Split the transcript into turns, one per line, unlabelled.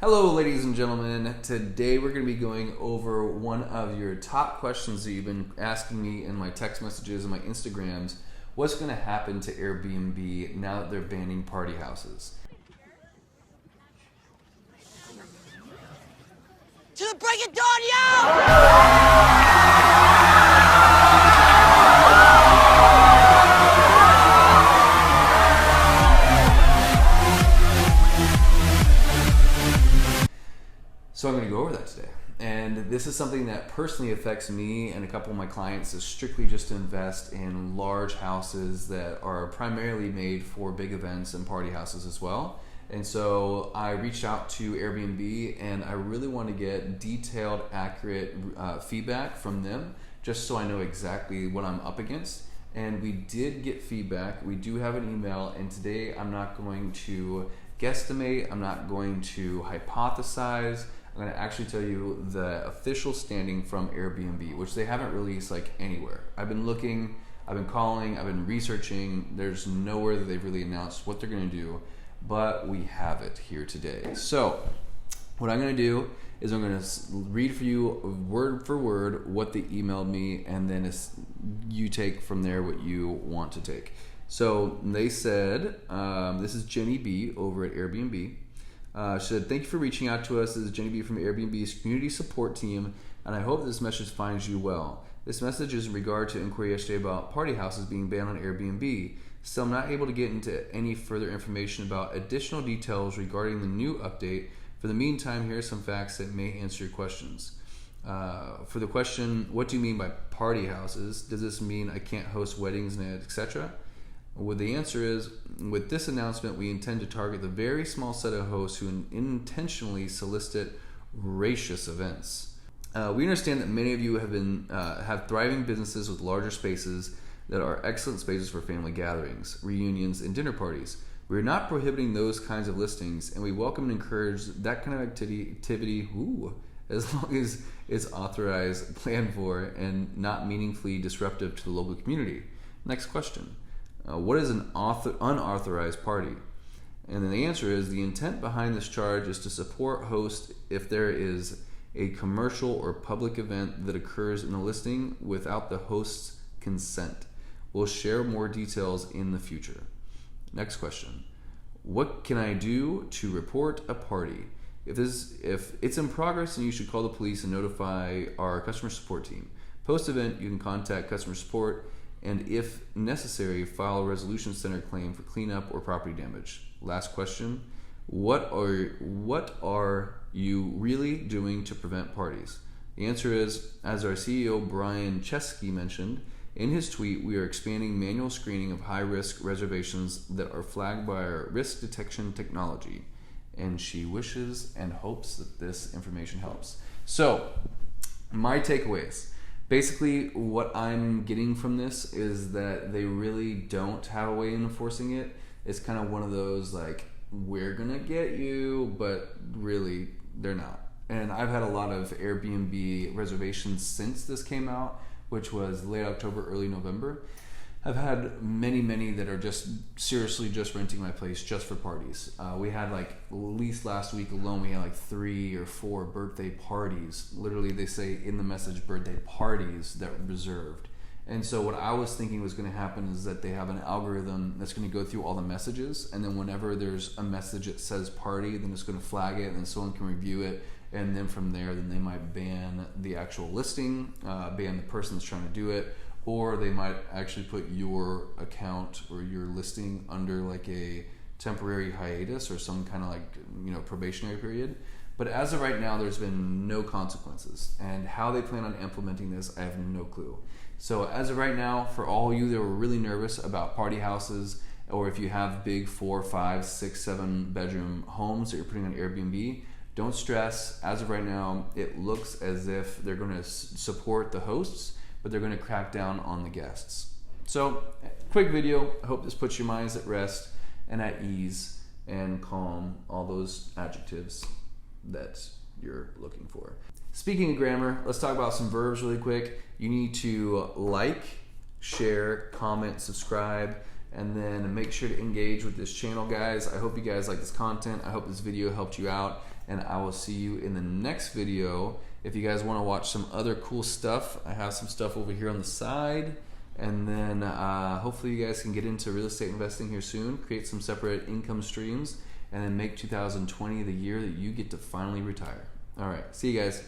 Hello ladies and gentlemen, today we're going to be going over one of your top questions that you've been asking me in my text messages and my Instagrams. What's going to happen to Airbnb now that they're banning party houses?
To the break of dawn, yo!
So I'm going to go over that today. And this is something that personally affects me and a couple of my clients, is strictly just to invest in large houses that are primarily made for big events and party houses as well. And so I reached out to Airbnb and I really want to get detailed, accurate feedback from them, just so I know exactly what I'm up against. And we did get feedback. We do have an email, and today I'm not going to guesstimate, I'm not going to hypothesize. I'm going to actually tell you the official standing from Airbnb, which they haven't released like anywhere. I've been looking, I've been calling, I've been researching. There's nowhere that they've really announced what they're going to do, but we have it here today. So what I'm going to do is I'm going to read for you word for word what they emailed me, and then you take from there what you want to take. So they said, this is Jenny B over at Airbnb. She said, "Thank you for reaching out to us. This is Jenny B from Airbnb's community support team, and I hope this message finds you well. This message is in regard to inquiry yesterday about party houses being banned on Airbnb. Still, I'm not able to get into any further information about additional details regarding the new update. For the meantime, here are some facts that may answer your questions. For the question, what do you mean by party houses? Does this mean I can't host weddings and etc.? Well, the answer is, with this announcement, we intend to target the very small set of hosts who intentionally solicit raucous events. We understand that many of you have thriving businesses with larger spaces that are excellent spaces for family gatherings, reunions, and dinner parties. We are not prohibiting those kinds of listings, and we welcome and encourage that kind of activity as long as it's authorized, planned for, and not meaningfully disruptive to the local community. Next question. What is an unauthorized party? And then the answer is, the intent behind this charge is to support hosts if there is a commercial or public event that occurs in the listing without the host's consent. We'll share more details in the future. Next question. What can I do to report a party? If it's in progress, then you should call the police and notify our customer support team. Post-event, you can contact customer support, and if necessary, file a resolution center claim for cleanup or property damage. Last question. What are you really doing to prevent parties? The answer is, as our CEO Brian Chesky mentioned in his tweet, we are expanding manual screening of high-risk reservations that are flagged by our risk detection technology. And she wishes and hopes that this information helps. So, my takeaways. Basically, what I'm getting from this is that they really don't have a way of enforcing it. It's kind of one of those, like, we're gonna get you, but really, they're not. And I've had a lot of Airbnb reservations since this came out, which was late October, early November. I've had many that are just seriously just renting my place just for parties. We had at least last week alone, we had 3 or 4 birthday parties. Literally, they say in the message, birthday parties that were reserved. And so what I was thinking was going to happen is that they have an algorithm that's going to go through all the messages, and then whenever there's a message that says party, then it's going to flag it, and then someone can review it, and then from there, then they might ban the actual listing, ban the person that's trying to do it, or they might actually put your account or your listing under a temporary hiatus or some kind of probationary period. But as of right now, there's been no consequences. And how they plan on implementing this, I have no clue. So as of right now, for all you that were really nervous about party houses, or if you have big 4, 5, 6, 7 bedroom homes that you're putting on Airbnb, don't stress. As of right now, it looks as if they're going to support the hosts, but they're going to crack down on the guests. So, quick video. I hope this puts your minds at rest and at ease and calm, all those adjectives that you're looking for. Speaking of grammar, let's talk about some verbs really quick. You need to like, share, comment, subscribe, and then make sure to engage with this channel, guys. I hope you guys like this content. I hope this video helped you out. and I will see you in the next video. If you guys want to watch some other cool stuff, I have some stuff over here on the side. And then hopefully you guys can get into real estate investing here soon, create some separate income streams, and then make 2020 the year that you get to finally retire. All right, see you guys.